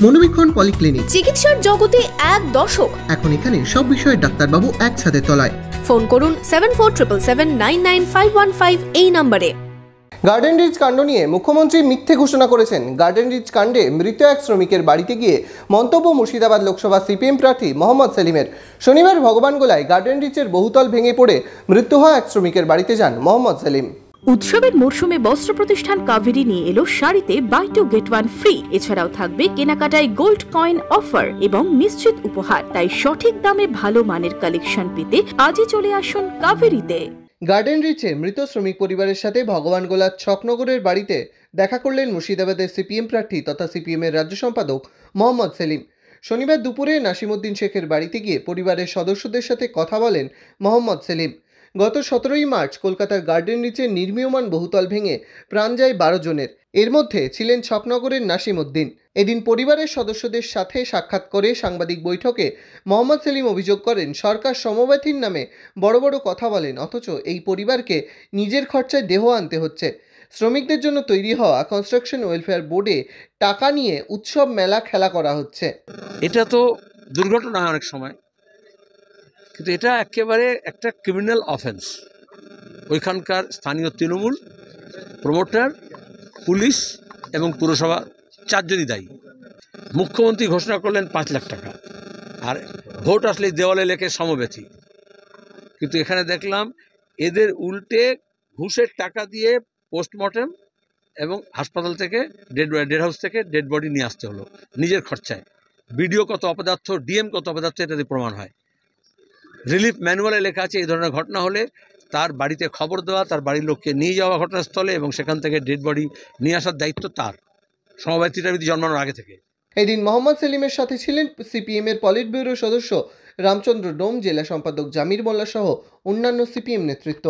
মনোবীক্ষণ polyclinic, চিকিৎসার জগতে এক দশক। এখন এখানে সব বিষয়ে ডাক্তারবাবু এক ছাদের তলায়। ফোন করুন 7477799515 এই নম্বরে। গার্ডেন রিচ কাণ্ড নিয়ে মুখ্যমন্ত্রী মিথ্যে ঘোষণা করেছেন। গার্ডেন রিচ কাণ্ডে মৃত এক শ্রমিকের বাড়িতে গিয়ে মন্তব্য মুর্শিদাবাদ লোকসভা সিপিএম প্রার্থী মোহাম্মদ সেলিমের। শনিবার ভগবানগোলায় গার্ডেন রিচের বহুতল ভেঙে পড়ে মৃত্যু হওয়া এক শ্রমিকের বাড়িতে যান মোহাম্মদ সেলিম। উৎসবের মরশুমে বস্ত্র প্রতিষ্ঠান কাভেরি নিয়ে এলো শাড়িতে buy two get one free. এছাড়াও থাকবে কেনাকাটায় গোল্ড কয়েন অফার এবং নিশ্চিত উপহার। তাই সঠিক দামে ভালো মানের কালেকশন পেতে আজই চলে আসুন কাভেরিতে। গার্ডেন রিচে মৃত শ্রমিক পরিবারের সাথে ভগবানগোলার ছকনগরের বাড়িতে দেখা করলেন মুর্শিদাবাদের সিপিএম প্রার্থী তথা সিপিএমের রাজ্য সম্পাদক মোহাম্মদ সেলিম। শনিবার দুপুরে নাসিমউদ্দিন শেখের বাড়িতে গিয়ে পরিবারের সদস্যদের সাথে কথা বলেন মোহাম্মদ সেলিম। গত 17ই মার্চ কলকাতার গার্ডেন রিচে নির্মীয়মান বহুতল ভেঙে প্রাণ যায় 12 জনের। এর মধ্যে ছিলেন ছকনগরের নাসিমউদ্দিন। এদিন পরিবারের সদস্যদের সাথে সাক্ষাৎ করে সাংবাদিক বৈঠকে মোহাম্মদ সেলিম অভিযোগ করেন, সরকার সমব্যথীর নামে বড় বড় কথা বলেন, অথচ এই পরিবারকে নিজের খরচায় দেহ আনতে হচ্ছে। শ্রমিকদের জন্য তৈরি হওয়া কনস্ট্রাকশন ওয়েলফেয়ার বোর্ডে টাকা নিয়ে উৎসব মেলা খেলা করা হচ্ছে। এটা তো দুর্ঘটনা হয় অনেক সময়, কিন্তু এটা একেবারে একটা ক্রিমিনাল অফেন্স। ওইখানকার স্থানীয় তৃণমূল, প্রমোটার, পুলিশ এবং পুরসভা 4 জনই দায়ী। মুখ্যমন্ত্রী ঘোষণা করলেন 5 লাখ টাকা, আর ভোট আসলে দেওয়ালে লেখে সমব্যথী। কিন্তু এখানে দেখলাম এদের উল্টে ঘুষের টাকা দিয়ে পোস্টমর্টেম এবং হাসপাতাল থেকে ডেড হাউস থেকে ডেড বডি নিয়ে আসতে হলো নিজের খরচায়। বিডিও কত অপদার্থ, ডিএম কত অপদার্থ, এটাতে প্রমাণ হয়। রিলিফ ম্যানুয়ালে লেখা আছে এই ধরনের ঘটনা হলে তার বাড়িতে খবর দেওয়া, তার বাড়ির লোককে নিয়ে যাওয়া ঘটনাস্থলে এবং সেখান থেকে ডেড বডি নিয়ে আসার দায়িত্ব তার, সমব্যথীটা জন্মানোর আগে থেকে। এদিন মোহাম্মদ সেলিমের সাথে ছিলেন সিপিএমের পলিট ব্যুরো সদস্য রামচন্দ্র ডোম, জেলা সম্পাদক জামির মোল্লা সহ অন্যান্য সিপিএম নেতৃত্ব।